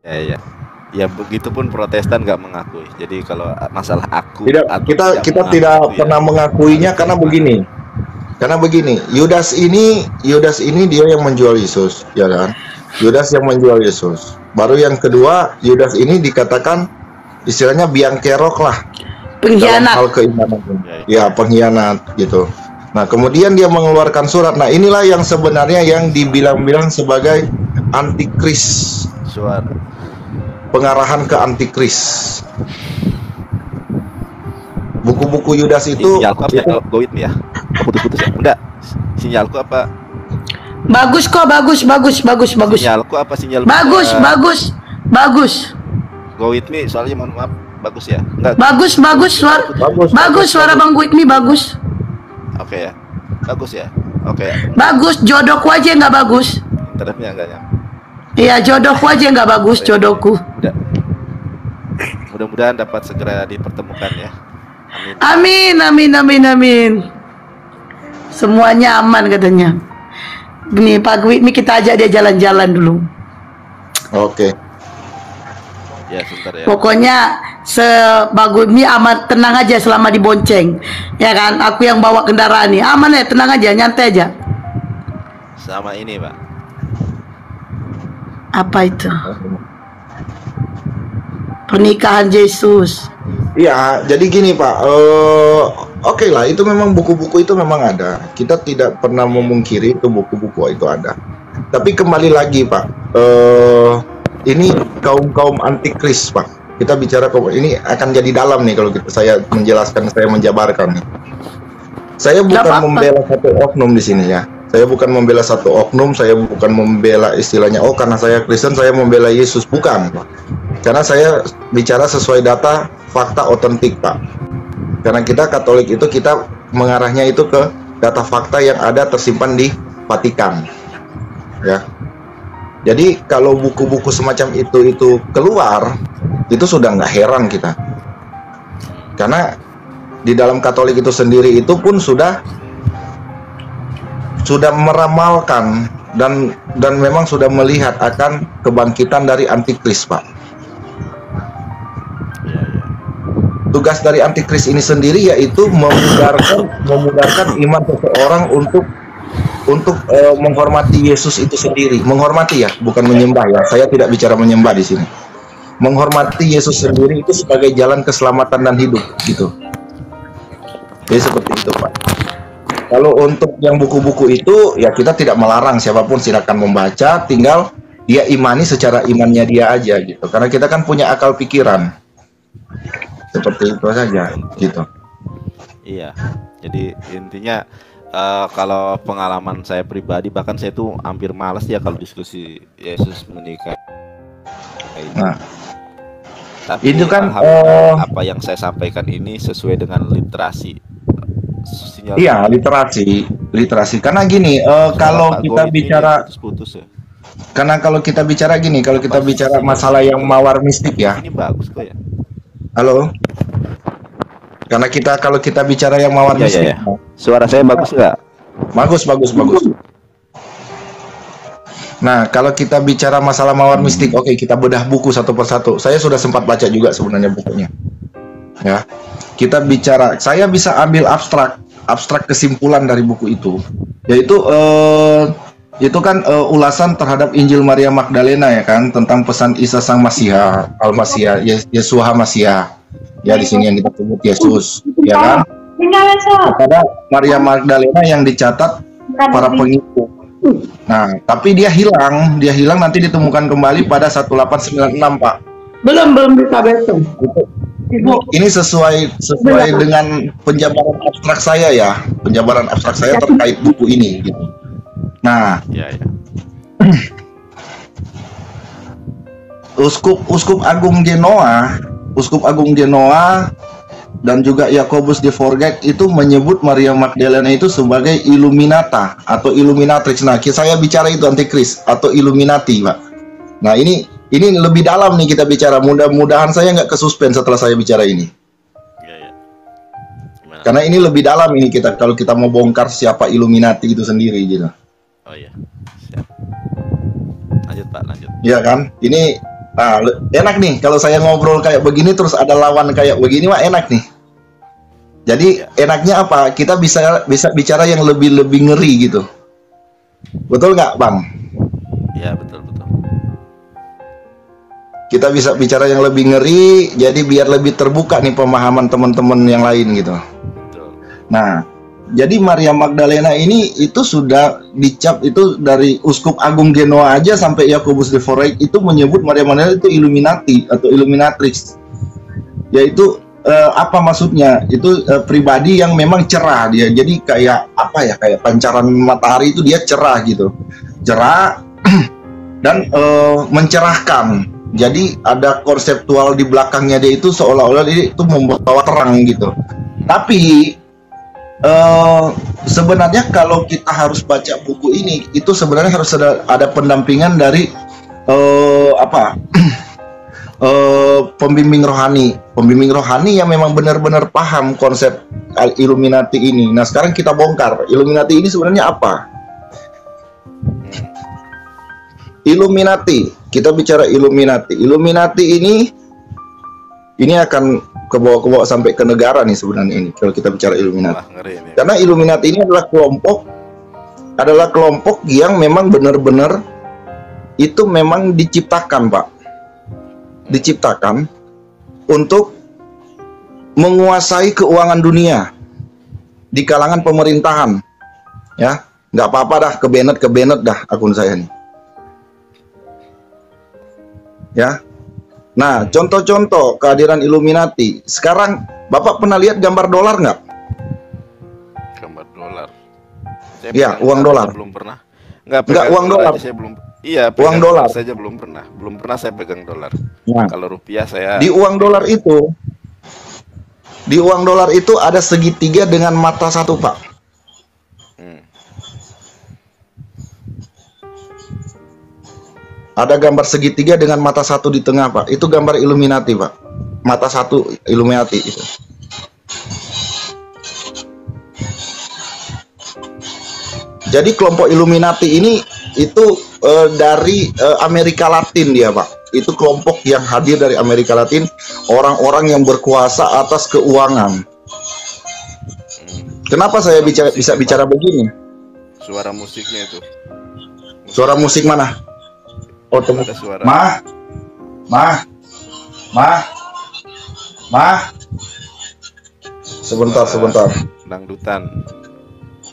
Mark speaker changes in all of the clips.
Speaker 1: Ya, ya. Ya begitupun Protestan nggak mengakui. Jadi kalau masalah aku
Speaker 2: Tidak,
Speaker 1: atau
Speaker 2: kita
Speaker 1: mengakui
Speaker 2: tidak
Speaker 1: itu ya,
Speaker 2: pernah mengakuinya
Speaker 1: itu
Speaker 2: karena
Speaker 1: iman.
Speaker 2: begini. Karena begini, Yudas ini dia yang menjual Yesus, ya kan? Yudas yang menjual Yesus. Baru yang kedua, Yudas ini dikatakan istilahnya biang kerok lah dalam
Speaker 3: Pengkhianat.
Speaker 2: hal keimanan.
Speaker 1: Ya,
Speaker 2: Ya, pengkhianat gitu. Nah, kemudian dia mengeluarkan surat. Nah, inilah yang sebenarnya yang dibilang-bilang sebagai antikris,
Speaker 1: suara.
Speaker 2: pengarahan ke antikris. Buku-buku Yudas itu
Speaker 1: Sinyalku apa ya? Go with me ya. Putus-putus ya. Enggak. Sinyalku apa?
Speaker 3: Bagus kok, bagus.
Speaker 1: Sinyalku apa sinyal?
Speaker 3: Bagus.
Speaker 1: Go with me soalnya mohon maaf. Bagus ya? Enggak.
Speaker 3: Bagus suara Bang Wikmi bagus.
Speaker 1: Oke ya. Bagus ya. Oke ya.
Speaker 3: Bagus, jodohku aja nggak bagus.
Speaker 1: Internetnya enggak ya?
Speaker 3: Iya, jodohku aja nggak bagus, jodohku.
Speaker 1: Udah. Mudah-mudahan dapat segera dipertemukan ya.
Speaker 3: Amin. Semuanya aman katanya. Nih Pak Wikmi, kita ajak dia jalan-jalan dulu.
Speaker 2: oke.
Speaker 1: Ya, sebentar ya.
Speaker 3: Pokoknya sebagus ini aman, tenang aja selama dibonceng. Ya kan, aku yang bawa kendaraan nih. Aman ya, tenang aja, nyantai aja.
Speaker 1: Sama ini, Pak.
Speaker 3: Apa itu? Pernikahan Yesus.
Speaker 2: Iya, jadi gini Pak, oke lah, itu memang buku-buku itu memang ada. Kita tidak pernah memungkiri itu buku-buku itu ada. Tapi kembali lagi Pak, ini kaum antikris Pak. Kita bicara ini akan jadi dalam nih kalau saya menjelaskan, saya menjabarkan. Saya bukan membela satu oknum di sini ya. Saya bukan membela satu oknum, saya bukan membela istilahnya, oh karena saya Kristen saya membela Yesus, bukan Pak. Karena saya bicara sesuai data, fakta otentik Pak. Karena kita Katolik itu kita mengarahnya itu ke data fakta yang ada tersimpan di Vatikan. Ya. Jadi kalau buku-buku semacam itu keluar, itu sudah nggak heran kita. Karena di dalam Katolik itu sendiri itu pun sudah meramalkan dan memang sudah melihat akan kebangkitan dari antikris Pak. Tugas dari antikris ini sendiri yaitu memudarkan iman seseorang untuk menghormati Yesus itu sendiri. Menghormati ya, bukan menyembah ya. Saya tidak bicara menyembah di sini. Menghormati Yesus sendiri itu sebagai jalan keselamatan dan hidup gitu. Jadi seperti itu Pak. Kalau untuk yang buku-buku itu ya kita tidak melarang siapapun silakan membaca, tinggal dia imani secara imannya dia aja gitu. Karena kita kan punya akal pikiran. Seperti itu saja gitu.
Speaker 1: Iya. Jadi intinya kalau pengalaman saya pribadi, bahkan saya tuh hampir malas ya kalau diskusi Yesus menikah.
Speaker 2: Nah,
Speaker 1: tapi
Speaker 2: itu kan
Speaker 1: apa yang saya sampaikan ini sesuai dengan literasi.
Speaker 2: Iya, literasi. Karena gini, kalau kita bicara
Speaker 1: putus-putus ya.
Speaker 2: Karena kalau kita bicara gini, kalau kita bicara masalah yang mawar mistik ya.
Speaker 1: Ini bagus kok ya.
Speaker 2: Halo. Karena kalau kita bicara yang mawar mistik.
Speaker 1: Ya. Suara saya bagus nggak?
Speaker 2: Bagus. Nah, kalau kita bicara masalah mawar mistik, oke, kita bedah buku satu persatu. Saya sudah sempat baca juga sebenarnya bukunya. Ya. Kita bicara, saya bisa ambil abstrak kesimpulan dari buku itu, yaitu itu kan ulasan terhadap Injil Maria Magdalena ya kan, tentang pesan Isa Sang Masiha, Al-Masiha, Yeshua Masiha. Ya di sini yang kita sebut Yesus, ya kan? Kepada Maria Magdalena yang dicatat para pengikut. Nah, tapi dia hilang nanti ditemukan kembali pada 1896, Pak.
Speaker 3: Belum bisa besok.
Speaker 2: Ini sesuai dengan penjabaran abstrak saya ya, terkait buku ini gitu. Nah,
Speaker 1: ya.
Speaker 2: Uskup Agung Genoa dan juga Yakobus de Forget itu menyebut Maria Magdalena itu sebagai Illuminata atau Illuminatrix. Nah, saya bicara itu antikris atau Illuminati, Pak. Nah, ini lebih dalam nih kita bicara. Mudah-mudahan saya nggak kesuspen setelah saya bicara ini.
Speaker 1: Ya.
Speaker 2: Karena ini lebih dalam ini kalau kita mau bongkar siapa Illuminati itu sendiri gitu.
Speaker 1: Oh iya. Siap. Lanjut Pak, lanjut.
Speaker 2: Iya kan? Ini Nah, enak nih kalau saya ngobrol kayak begini terus ada lawan kayak begini mah enak nih. Jadi
Speaker 1: Ya,
Speaker 2: enaknya apa? Kita bisa bisa bicara yang lebih ngeri gitu. Betul nggak, Bang?
Speaker 1: ya betul betul.
Speaker 2: Kita bisa bicara yang lebih ngeri, jadi biar lebih terbuka nih pemahaman teman-teman yang lain gitu.
Speaker 1: Betul.
Speaker 2: Nah, jadi Maria Magdalena ini itu sudah dicap itu dari Uskup Agung Genoa aja sampai Yakobus de Forest itu menyebut Maria Magdalena itu Illuminati atau Illuminatrix. Yaitu apa maksudnya? Itu pribadi yang memang cerah dia. Jadi kayak apa ya? Kayak pancaran matahari itu dia cerah gitu. Cerah dan mencerahkan. Jadi ada konseptual di belakangnya dia itu seolah-olah dia itu membawa terang gitu. Tapi sebenarnya kalau kita harus baca buku ini itu sebenarnya harus ada pendampingan dari apa pembimbing rohani yang memang benar-benar paham konsep Illuminati ini. Nah sekarang kita bongkar Illuminati ini sebenarnya apa. Illuminati, kita bicara Illuminati. Illuminati ini akan ke bawah sampai ke negara nih sebenarnya ini kalau kita bicara Illuminati.
Speaker 1: Wah, ngeri ini.
Speaker 2: Karena Illuminati ini adalah kelompok yang memang benar-benar itu memang diciptakan, Pak. Diciptakan untuk menguasai keuangan dunia di kalangan pemerintahan. Ya, nggak apa-apa dah ke Bennett dah akun saya nih. Ya. Nah, contoh-contoh kehadiran Illuminati. Sekarang Bapak pernah lihat gambar dolar nggak?
Speaker 1: Gambar dolar.
Speaker 2: Ya, uang dolar.
Speaker 1: Belum pernah. Nggak
Speaker 2: uang dolar.
Speaker 1: Saya belum. Iya,
Speaker 2: uang dolar
Speaker 1: saja belum pernah. Belum pernah saya pegang dolar.
Speaker 2: Nah,
Speaker 1: kalau rupiah saya.
Speaker 2: Di uang dolar itu ada segitiga dengan mata satu, Pak. Ada gambar segitiga dengan mata satu di tengah, Pak. Itu gambar Illuminati, Pak. Mata satu Illuminati itu. Jadi kelompok Illuminati ini itu dari Amerika Latin dia, Pak. Itu kelompok yang hadir dari Amerika Latin, orang-orang yang berkuasa atas keuangan. Kenapa saya bisa bicara begini?
Speaker 1: Suara musiknya itu.
Speaker 2: Suara musik mana? Oh,
Speaker 1: ada suara.
Speaker 2: Sebentar.
Speaker 1: Dangdutan.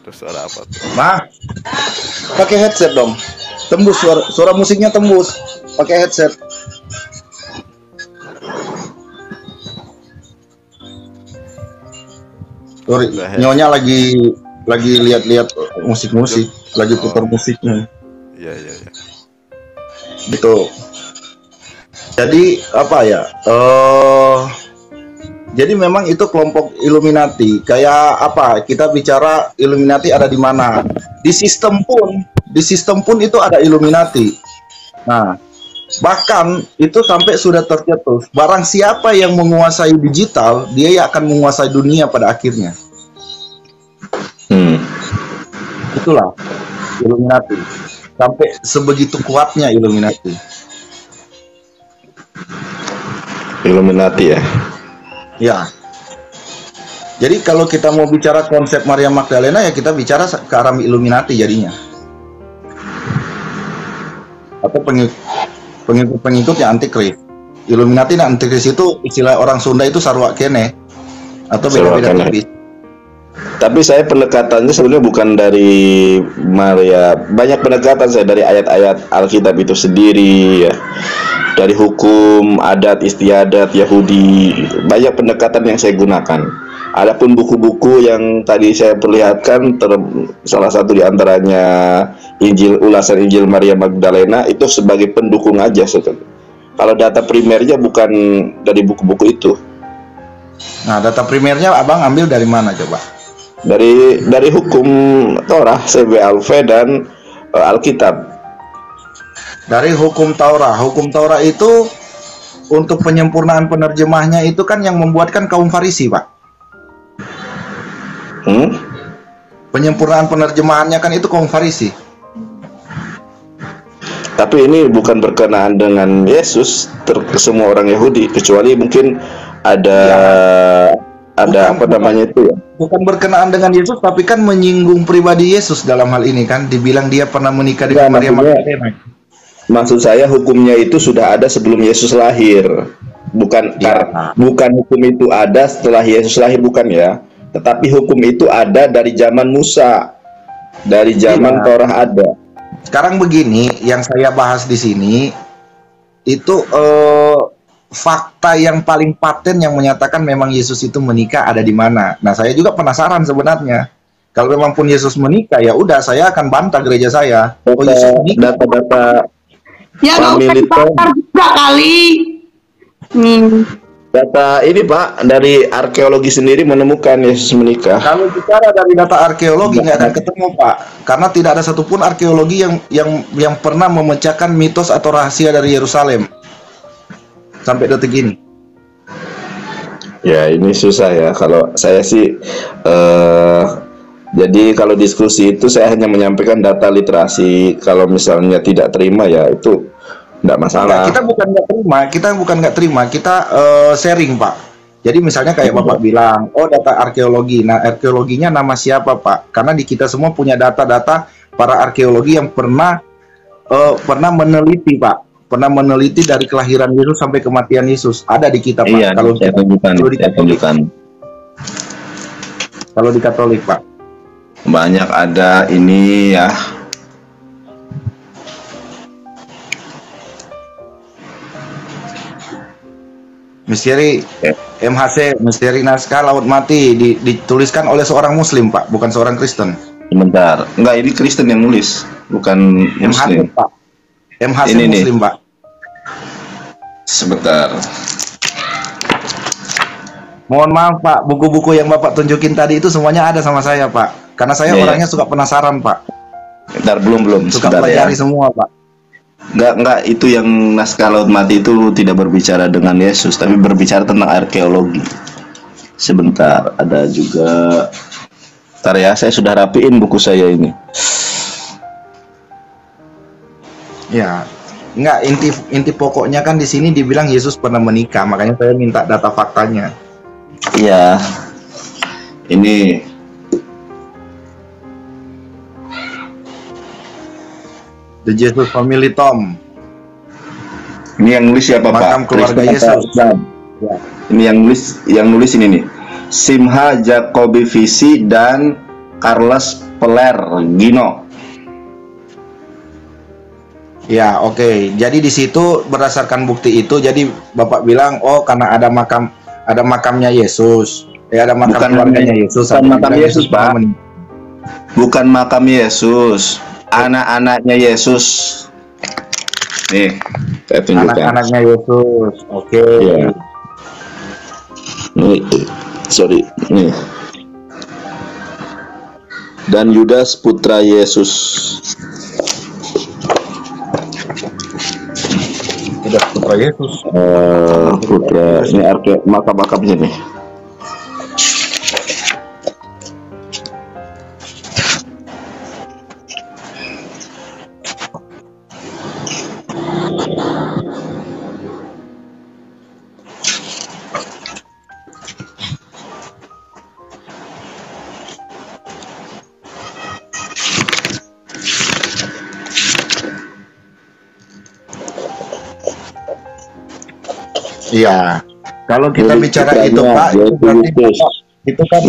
Speaker 1: Terus suara apa tuh?
Speaker 2: Pakai headset dong. Tembus suara musiknya tembus. Pakai headset. Sorry, nyonya lagi lihat-lihat musik, lagi putar musiknya.
Speaker 1: Iya.
Speaker 2: Gitu. Jadi apa ya? Jadi memang itu kelompok Illuminati. Kayak apa? Kita bicara Illuminati ada di mana? Di sistem pun itu ada Illuminati. Nah, bahkan itu sampai sudah tercetus. Barang siapa yang menguasai digital, dia akan menguasai dunia pada akhirnya. Itulah Illuminati. Sampai sebegitu kuatnya Illuminati ya. Ya. Jadi kalau kita mau bicara konsep Maria Magdalena ya kita bicara ke arah Illuminati jadinya. Atau pengikut yang antikris. Illuminati dan antikris itu istilah orang Sunda itu sarwa kene atau beda-beda tipis.
Speaker 4: Tapi saya pendekatannya sebenarnya bukan dari Maria. Banyak pendekatan saya dari ayat-ayat Alkitab itu sendiri ya. Dari hukum, adat, istiadat Yahudi. Banyak pendekatan yang saya gunakan. Adapun buku-buku yang tadi saya perlihatkan, salah satu diantaranya ulasan Injil Maria Magdalena itu sebagai pendukung aja sebetulnya. Kalau data primernya bukan dari buku-buku itu.
Speaker 2: Nah, data primernya Abang ambil dari mana coba?
Speaker 4: Dari hukum Torah, CBLV dan Alkitab.
Speaker 2: Dari hukum Taurat. Hukum Taurat itu untuk penyempurnaan penerjemahnya itu kan yang membuatkan kaum Farisi, Pak.
Speaker 4: Penyempurnaan penerjemahannya kan itu kaum Farisi. Tapi ini bukan berkenaan dengan Yesus, semua orang Yahudi, kecuali mungkin ada
Speaker 2: Bukan,
Speaker 4: apa namanya itu ya.
Speaker 2: bukan berkenaan dengan Yesus, tapi kan menyinggung pribadi Yesus dalam hal ini kan. Dibilang dia pernah menikah dengan Maria Magdalena.
Speaker 4: Maksud saya hukumnya itu sudah ada sebelum Yesus lahir. Bukan bukan hukum itu ada setelah Yesus lahir, bukan ya. Tetapi hukum itu ada dari zaman Musa. Dari zaman Torah ada.
Speaker 2: Sekarang begini, yang saya bahas di sini itu fakta yang paling paten yang menyatakan memang Yesus itu menikah ada di mana. Nah, saya juga penasaran sebenarnya. Kalau memang pun Yesus menikah, ya udah saya akan bantah gereja saya. Oh, Yesus menikah.
Speaker 4: Data-data
Speaker 3: Ya nggak usah dibakar juga kali.
Speaker 4: data ini Pak, dari arkeologi sendiri menemukan Yesus menikah.
Speaker 2: Kalau bicara dari data arkeologi nggak akan ketemu Pak, karena tidak ada satupun arkeologi yang pernah memecahkan mitos atau rahasia dari Yerusalem sampai detik ini.
Speaker 4: Ya ini susah ya. Kalau saya sih jadi kalau diskusi itu saya hanya menyampaikan data literasi. Kalau misalnya tidak terima ya itu tidak masalah.
Speaker 2: Kita bukan nggak terima, kita sharing Pak. Jadi misalnya kayak Bapak bilang, oh data arkeologi. Nah, arkeologinya nama siapa Pak? Karena di kita semua punya data-data para arkeologi yang pernah meneliti Pak. Pernah meneliti dari kelahiran Yesus sampai kematian Yesus. Ada di kita Pak.
Speaker 4: Iya,
Speaker 2: Kalau
Speaker 4: saya tunjukkan.
Speaker 2: Kalau di Katolik Pak.
Speaker 4: Banyak ada ini ya.
Speaker 2: Misteri MHC, misteri naskah Laut Mati dituliskan oleh seorang Muslim Pak, bukan seorang Kristen.
Speaker 4: Sebentar, enggak, ini Kristen yang nulis, bukan Muslim.
Speaker 2: MHC Pak. MHC
Speaker 4: Ini
Speaker 2: Muslim
Speaker 4: nih.
Speaker 2: Pak.
Speaker 4: Sebentar.
Speaker 2: Mohon maaf Pak, buku-buku yang Bapak tunjukin tadi itu semuanya ada sama saya Pak. Karena saya
Speaker 4: Iya,
Speaker 2: orangnya suka penasaran Pak.
Speaker 4: Bentar, belum.
Speaker 2: Suka
Speaker 4: Sebentar ya.
Speaker 2: pelajari semua Pak.
Speaker 4: Enggak, itu yang naskah Laut Mati itu tidak berbicara dengan Yesus, tapi berbicara tentang arkeologi. Sebentar, ada juga. Bentar ya, saya sudah rapiin buku saya ini.
Speaker 2: Ya, enggak, inti pokoknya kan di sini dibilang Yesus pernah menikah, makanya saya minta data faktanya.
Speaker 4: Iya. Ini
Speaker 2: The Jesus Family Tom.
Speaker 4: yang nulis siapa Pak?
Speaker 2: Makam keluarga
Speaker 4: Kristen
Speaker 2: Yesus.
Speaker 4: atau Islam?
Speaker 2: Ya.
Speaker 4: Ini yang nulis ini nih. Simha Jacobi Visi dan Carlos Peler Gino.
Speaker 2: Ya, oke. Jadi di situ berdasarkan bukti itu, jadi Bapak bilang, oh karena ada makamnya Yesus, ada makam
Speaker 4: Bukan
Speaker 2: keluarganya Yesus.
Speaker 4: bukan makam
Speaker 2: Bilang
Speaker 4: Yesus, Pak.
Speaker 2: pernah menikah.
Speaker 4: Bukan makam Yesus, anak-anaknya Yesus. Nih, saya tunjukkan.
Speaker 2: Anak-anaknya Yesus, oke.
Speaker 4: Iya. Nih, sorry, nih. Dan Yudas putra Yesus.
Speaker 2: Sudah putra Yesus.
Speaker 4: Putra ini makam-makamnya nih.
Speaker 2: Iya. Kalau kita
Speaker 4: Jadi
Speaker 2: bicara
Speaker 4: putranya
Speaker 2: itu Pak, itu berarti
Speaker 4: Yesus.
Speaker 2: itu kan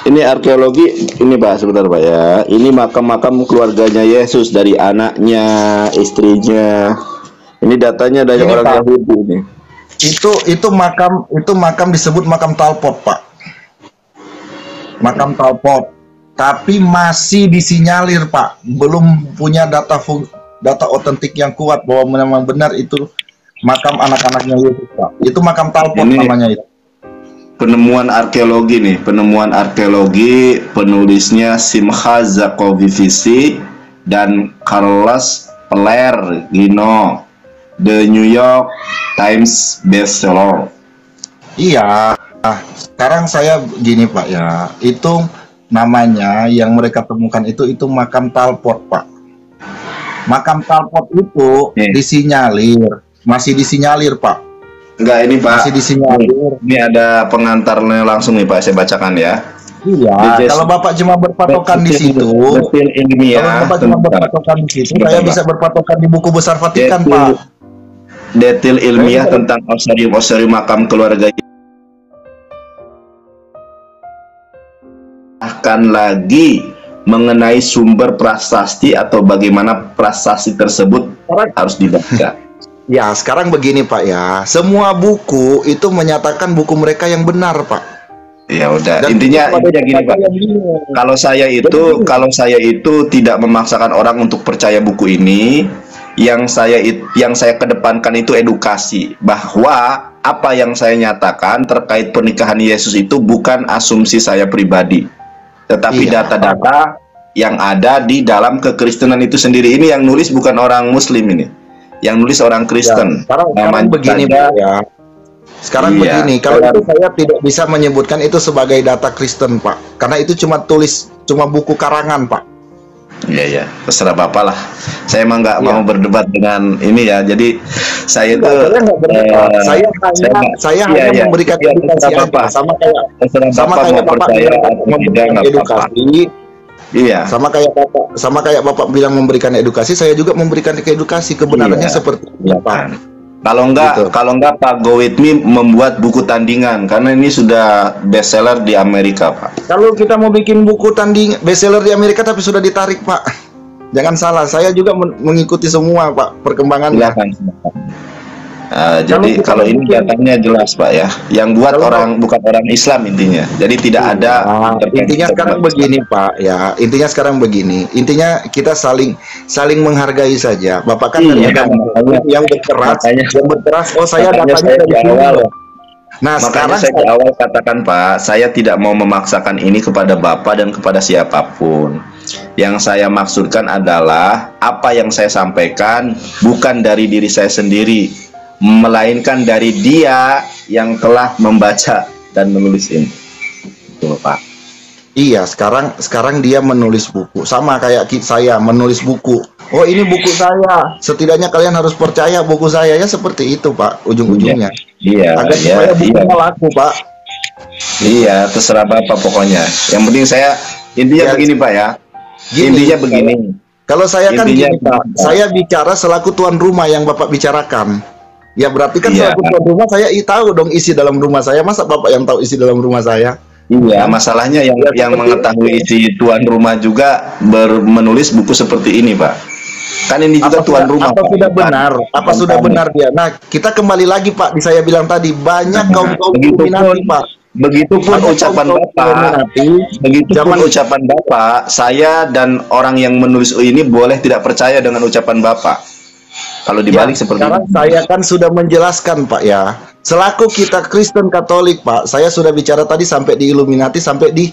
Speaker 4: Ini arkeologi, ini Pak, sebentar Pak ya. Ini makam-makam keluarganya Yesus, dari anaknya, istrinya. Ini datanya dari
Speaker 2: Ini,
Speaker 4: orang
Speaker 2: Pak.
Speaker 4: Yahudi nih.
Speaker 2: itu makam disebut makam Talpot Pak. Makam Talpot. Tapi masih disinyalir Pak, belum punya data otentik yang kuat bahwa memang benar itu makam anak-anaknya Yesus Pak. Itu makam Talpot
Speaker 4: Ini
Speaker 2: namanya itu.
Speaker 4: Penemuan arkeologi nih, penulisnya Simcha Jacobi-Visi dan Carlos Peler Gino, The New York Times bestseller.
Speaker 2: Iya. Nah, sekarang saya gini Pak ya, itu namanya yang mereka temukan itu makam Talpot Pak. makam Talpot itu disinyalir, masih disinyalir Pak.
Speaker 4: Enggak, ini Pak.
Speaker 2: Masih disinyalir.
Speaker 4: Ini ada pengantarnya langsung nih Pak, saya bacakan ya.
Speaker 2: Iya, kalau Bapak cuma berpatokan di situ,
Speaker 4: Detil ilmiah
Speaker 2: kalau Bapak cuma berpatokan di situ, saya bisa berpatokan di buku besar Vatikan, Pak.
Speaker 4: Detil ilmiah tentang osarium makam keluarga. Akan lagi mengenai sumber prasasti atau bagaimana prasasti tersebut harus dibaca.
Speaker 2: Ya, sekarang begini Pak ya, semua buku itu menyatakan buku mereka yang benar Pak.
Speaker 4: Ya udah, intinya gini Pak. Kalau saya itu tidak memaksakan orang untuk percaya buku ini. Yang saya kedepankan itu edukasi, bahwa apa yang saya nyatakan terkait pernikahan Yesus itu bukan asumsi saya pribadi, tetapi data-data yang ada di dalam kekristenan itu sendiri. Ini yang nulis bukan orang Muslim, ini yang nulis orang Kristen.
Speaker 2: Sekarang begini Pak ya. Sekarang begini, kalau itu saya tidak bisa menyebutkan itu sebagai data Kristen Pak, karena itu cuma buku karangan Pak.
Speaker 4: Iya, terserah Bapak lah. Saya emang nggak mau berdebat dengan ini ya. Jadi saya itu
Speaker 2: saya hanya memberikan edukasi aja. Sama kayak Bapak memberikan edukasi.
Speaker 4: Iya.
Speaker 2: Sama kayak Bapak bilang memberikan edukasi, saya juga memberikan edukasi kebenarannya seperti apa.
Speaker 4: Kalau enggak Pak Go With Me membuat buku tandingan, karena ini sudah bestseller di Amerika Pak.
Speaker 2: Kalau kita mau bikin buku tanding bestseller di Amerika tapi sudah ditarik Pak, jangan salah, saya juga mengikuti semua Pak perkembangannya.
Speaker 4: Jadi kalau ini datanya jelas Pak ya, yang buat bukan orang Islam intinya. Jadi tidak ada.
Speaker 2: Intinya sekarang begini Pak ya, intinya kita saling menghargai saja. Bapak kan yang berkeras. Oh saya datanya dari awal. Nah
Speaker 4: sekarang saya di awal katakan Pak, saya tidak mau memaksakan ini kepada Bapak dan kepada siapapun. Yang saya maksudkan adalah apa yang saya sampaikan bukan dari diri saya sendiri, melainkan dari dia yang telah membaca dan menulis ini. Betul Pak.
Speaker 2: Iya, sekarang dia menulis buku. Sama kayak saya menulis buku. Oh ini buku saya. Setidaknya kalian harus percaya buku saya, ya seperti itu Pak. Ujung-ujungnya.
Speaker 4: Iya.
Speaker 2: Agar supaya bukunya laku Pak.
Speaker 4: Iya, terserah Bapak pokoknya. Yang penting intinya begini Pak ya. Intinya begini.
Speaker 2: Kalau saya kan gini Pak, saya bicara selaku tuan rumah yang Bapak bicarakan. Ya berarti kan selaku tuan rumah saya tahu dong isi dalam rumah saya. Masa Bapak yang tahu isi dalam rumah saya?
Speaker 4: Iya, masalahnya yang mengetahui isi tuan rumah juga menulis buku seperti ini Pak. Kan ini juga tuan rumah.
Speaker 2: Apa sudah benar? Apa sudah benar dia? Nah, kita kembali lagi Pak, saya bilang tadi banyak kaum Illuminati Pak.
Speaker 4: Begitupun ucapan Bapak, saya dan orang yang menulis ini boleh tidak percaya dengan ucapan Bapak. Kalau dibalik seperti
Speaker 2: sekarang itu. Saya kan sudah menjelaskan Pak ya. Selaku kita Kristen Katolik Pak, saya sudah bicara tadi sampai di Illuminati, sampai di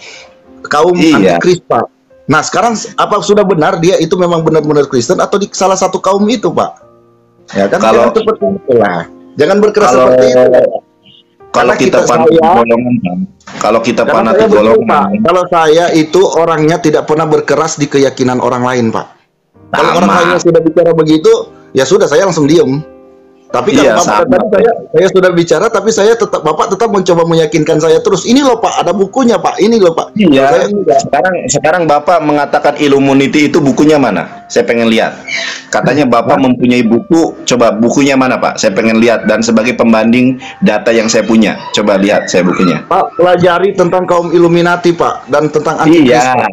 Speaker 2: kaum antikris Pak. Nah sekarang apa sudah benar dia itu memang benar-benar Kristen atau di salah satu kaum itu Pak? Ya kan jangan seperti itulah. Jangan berkeras seperti itu.
Speaker 4: Kalau kita fanatik golongan, kalau kita fanatik golongan,
Speaker 2: kalau saya itu orangnya tidak pernah berkeras di keyakinan orang lain Pak. Kalau orang lainnya sudah bicara begitu, ya sudah saya langsung diem. Tapi kalau saya sudah bicara, tapi Bapak tetap mencoba meyakinkan saya terus. Ini loh Pak, ada bukunya Pak. Ini loh Pak.
Speaker 4: Iya. Sekarang Bapak mengatakan Illuminati itu bukunya mana? Saya pengen lihat. Katanya Bapak mempunyai buku. Coba bukunya mana Pak? Saya pengen lihat. Dan sebagai pembanding data yang saya punya, coba lihat saya bukunya.
Speaker 2: Pak, pelajari tentang kaum Illuminati Pak dan tentang antikris. Iya.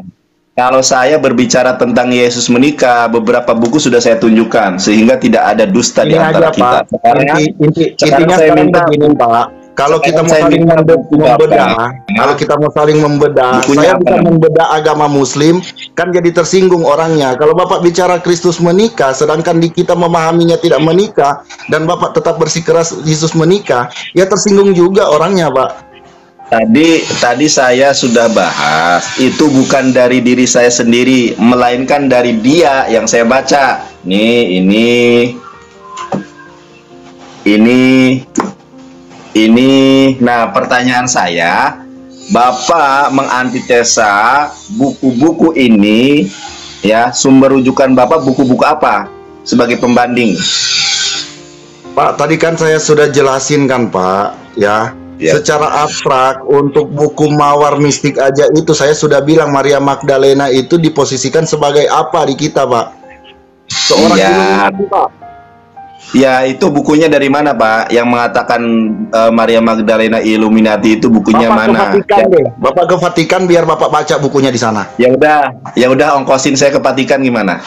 Speaker 4: Kalau saya berbicara tentang Yesus menikah, beberapa buku sudah saya tunjukkan sehingga tidak ada dusta di antara kita.
Speaker 2: Intinya sekarang begini Pak, kalau kita mau saling membedah, saya bisa membedah agama Muslim, kan jadi tersinggung orangnya. Kalau Bapak bicara Kristus menikah, sedangkan di kita memahaminya tidak menikah, dan Bapak tetap bersikeras Yesus menikah, ya tersinggung juga orangnya Pak.
Speaker 4: Tadi saya sudah bahas, itu bukan dari diri saya sendiri, melainkan dari dia yang saya baca. Ini. Nah, pertanyaan saya, Bapak mengantitesa buku-buku ini Ya, sumber rujukan Bapak buku-buku apa sebagai pembanding?
Speaker 2: Pak, tadi kan saya sudah jelasin kan Pak, ya.
Speaker 4: Ya.
Speaker 2: Secara abstrak untuk buku Mawar Mistik aja itu saya sudah bilang Maria Magdalena itu diposisikan sebagai apa di kita, Pak? Seorang
Speaker 4: Ya.
Speaker 2: Illuminati, Pak.
Speaker 4: Ya, itu bukunya dari mana, Pak? Yang mengatakan Maria Magdalena Illuminati itu bukunya
Speaker 2: Bapak
Speaker 4: mana?
Speaker 2: ke Vatikan
Speaker 4: Ya.
Speaker 2: deh. Bapak ke Vatikan biar Bapak baca bukunya di sana.
Speaker 4: Ya udah ongkosin saya ke Vatikan gimana?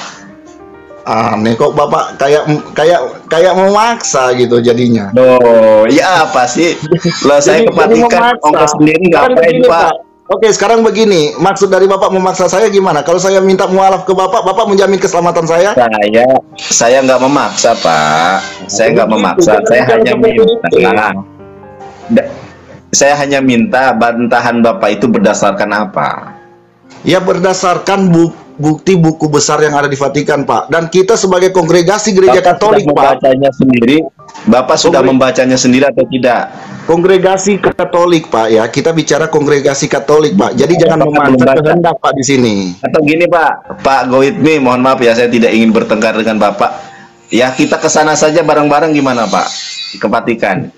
Speaker 2: Aneh kok Bapak kayak memaksa gitu jadinya.
Speaker 4: Oh, ya apa sih? Lah saya ke Vatikan ongkos sendiri ngapain, Pak?
Speaker 2: Oke, sekarang begini, maksud dari Bapak memaksa saya gimana? Kalau saya minta mualaf ke Bapak, Bapak menjamin keselamatan saya?
Speaker 4: Saya nggak memaksa, Pak. Saya nggak memaksa. Saya hanya minta. Saya hanya minta bantahan Bapak itu berdasarkan apa?
Speaker 2: Ya berdasarkan bukti buku besar yang ada di Vatikan, Pak. Dan kita sebagai kongregasi gereja Katolik, Pak.
Speaker 4: Membacanya sendiri. Bapak sudah membacanya sendiri atau tidak?
Speaker 2: Kongregasi Katolik, Pak, ya. Kita bicara kongregasi Katolik, Pak. Jadi jangan memaksa kehendak, Pak, di sini.
Speaker 4: Atau gini, Pak. Pak Goitmi, mohon maaf ya, saya tidak ingin bertengkar dengan Bapak. Ya, kita ke sana saja bareng-bareng gimana, Pak? Ke Vatikan.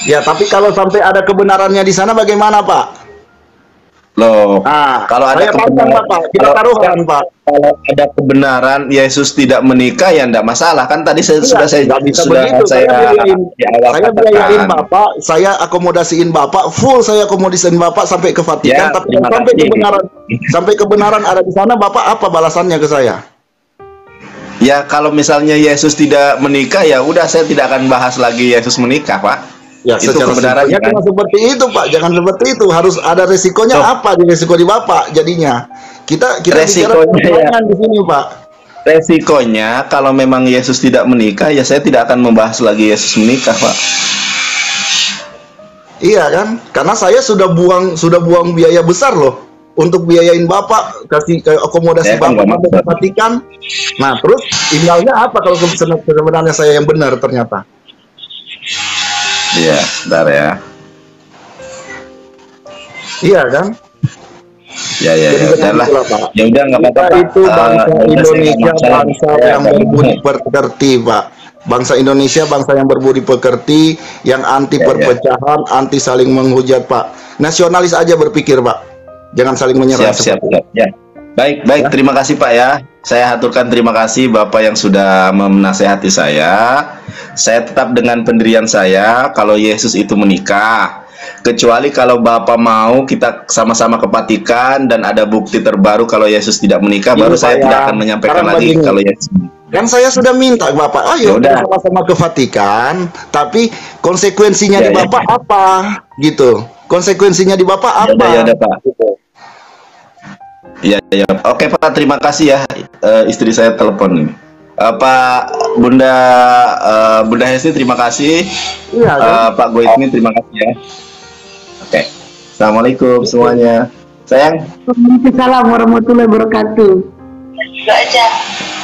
Speaker 2: Ya, tapi kalau sampai ada kebenarannya di sana bagaimana, Pak?
Speaker 4: Loh,
Speaker 2: kalau ada kebenaran, Pak, kita taruhan, Pak.
Speaker 4: Kalau ada kebenaran Yesus tidak menikah ya enggak masalah kan tadi saya
Speaker 2: saya biayain Bapak, saya akomodasiin Bapak, full saya akomodasiin Bapak sampai ke Vatikan,
Speaker 4: Ya,
Speaker 2: tapi
Speaker 4: terima
Speaker 2: sampai kebenaran ada di sana, Bapak apa balasannya ke saya?
Speaker 4: Ya kalau misalnya Yesus tidak menikah ya udah saya tidak akan bahas lagi Yesus menikah, Pak.
Speaker 2: Ya,
Speaker 4: itu kebenarannya kan?
Speaker 2: Jangan seperti itu, Pak. Jangan seperti itu. Harus ada resikonya. Apa di resiko di Bapak jadinya? Kita bicara di sini, Pak.
Speaker 4: Resikonya kalau memang Yesus tidak menikah ya saya tidak akan membahas lagi Yesus menikah, Pak.
Speaker 2: Iya kan? Karena saya sudah buang biaya besar loh untuk biayain Bapak, kasih akomodasi Bapak sampai ke Vatikan. Nah, terus tinggalnya apa kalau sebenarnya saya yang benar ternyata?
Speaker 4: Iya, bentar ya.
Speaker 2: Iya kan?
Speaker 4: Ya, udahlah. Ya udah nggak apa-apa.
Speaker 2: Itu bangsa Indonesia, bangsa yang berbudi pekerti, Pak. Bangsa Indonesia, bangsa yang berbudi pekerti, yang anti perpecahan, anti saling menghujat, Pak. Nasionalis aja berpikir, Pak. Jangan saling menyerang.
Speaker 4: Siap. Ya. Baik. Ya. Terima kasih, Pak ya. Saya haturkan terima kasih Bapak yang sudah menasehati saya. Saya tetap dengan pendirian saya kalau Yesus itu menikah. Kecuali kalau Bapak mau kita sama-sama ke Vatikan dan ada bukti terbaru kalau Yesus tidak menikah, baru saya tidak akan menyampaikan lagi kalau Yesus.
Speaker 2: Kan saya sudah minta Bapak, ayo kita sama-sama ke Vatikan, tapi konsekuensinya di Bapak apa? Gitu. Konsekuensinya di Bapak apa?
Speaker 4: Ya udah, Pak. Ya. Oke, Pak, terima kasih ya. Istri saya telepon ini. Pak Bunda Hesti terima kasih. Iya, Pak Goitmi terima kasih ya. Oke. Assalamualaikum semuanya. Sayang.
Speaker 3: Waalaikumsalam warahmatullahi wabarakatuh.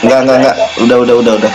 Speaker 4: Enggak. Udah.